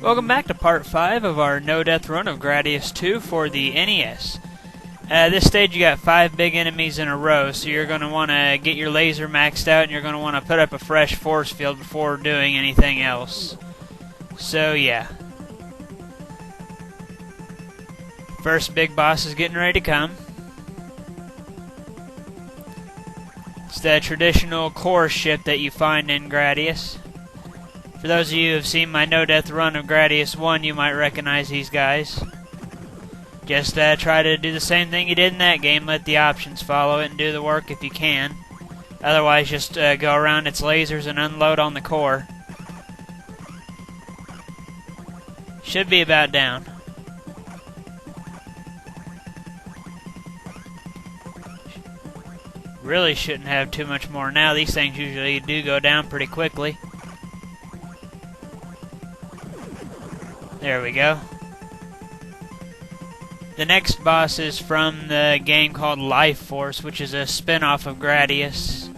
Welcome back to part 5 of our No Death Run of Gradius 2 for the NES. This stage you got 5 big enemies in a row, so you're going to want to get your laser maxed out and you're going to want to put up a fresh force field before doing anything else. So yeah. First big boss is getting ready to come. It's the traditional core ship that you find in Gradius. For those of you who have seen my No Death Run of Gradius 1, you might recognize these guys. Just try to do the same thing you did in that game. Let the options follow it and do the work if you can. Otherwise, just go around its lasers and unload on the core. Should be about down. Really shouldn't have too much more now. These things usually do go down pretty quickly. There we go. The next boss is from the game called Life Force, which is a spin-off of Gradius.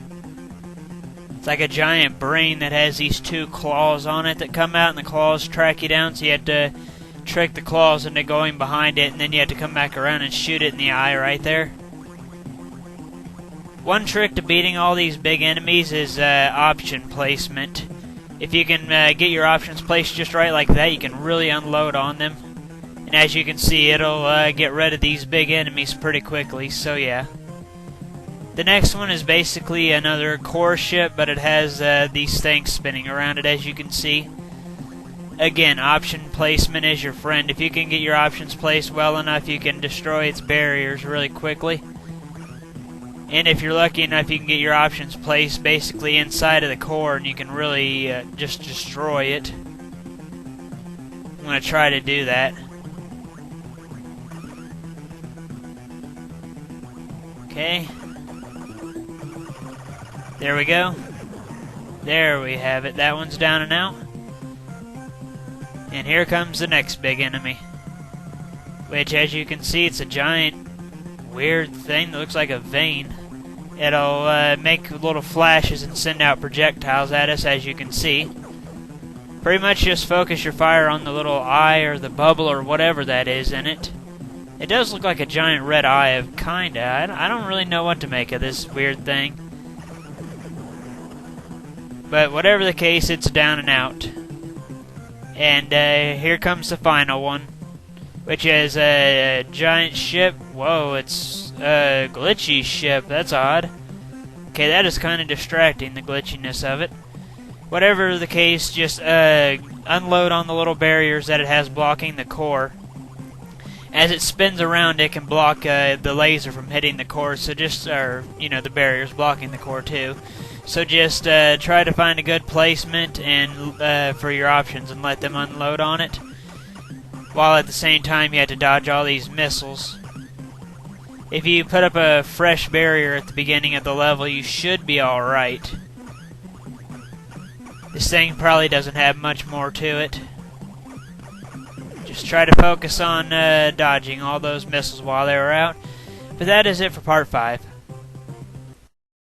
It's like a giant brain that has these 2 claws on it that come out, and the claws track you down, so you have to trick the claws into going behind it, and then you have to come back around and shoot it in the eye right there. One trick to beating all these big enemies is option placement. If you can get your options placed just right like that, you can really unload on them. And as you can see, it'll get rid of these big enemies pretty quickly, so yeah. The next one is basically another core ship, but it has these things spinning around it, as you can see. Again, option placement is your friend. If you can get your options placed well enough, you can destroy its barriers really quickly. And if you're lucky enough, you can get your options placed basically inside of the core, and you can really just destroy it. I'm going to try to do that. Okay. There we go. There we have it. That one's down and out. And here comes the next big enemy. Which, as you can see, it's a giant weird thing that looks like a vein. It'll make little flashes and send out projectiles at us, as you can see. Pretty much just focus your fire on the little eye or the bubble or whatever that is in it. It does look like a giant red eye of kinda. I don't really know what to make of this weird thing. But whatever the case, it's down and out. And here comes the final one, which is a giant ship. Whoa, it's a glitchy ship. That's odd. Okay, that is kind of distracting, the glitchiness of it. Whatever the case, just unload on the little barriers that it has blocking the core. As it spins around, it can block the laser from hitting the core, so just, the barriers blocking the core too. So just try to find a good placement and for your options and let them unload on it. While at the same time you have to dodge all these missiles. If you put up a fresh barrier at the beginning of the level, you should be alright. This thing probably doesn't have much more to it. Just try to focus on dodging all those missiles while they were out. But that is it for part 5.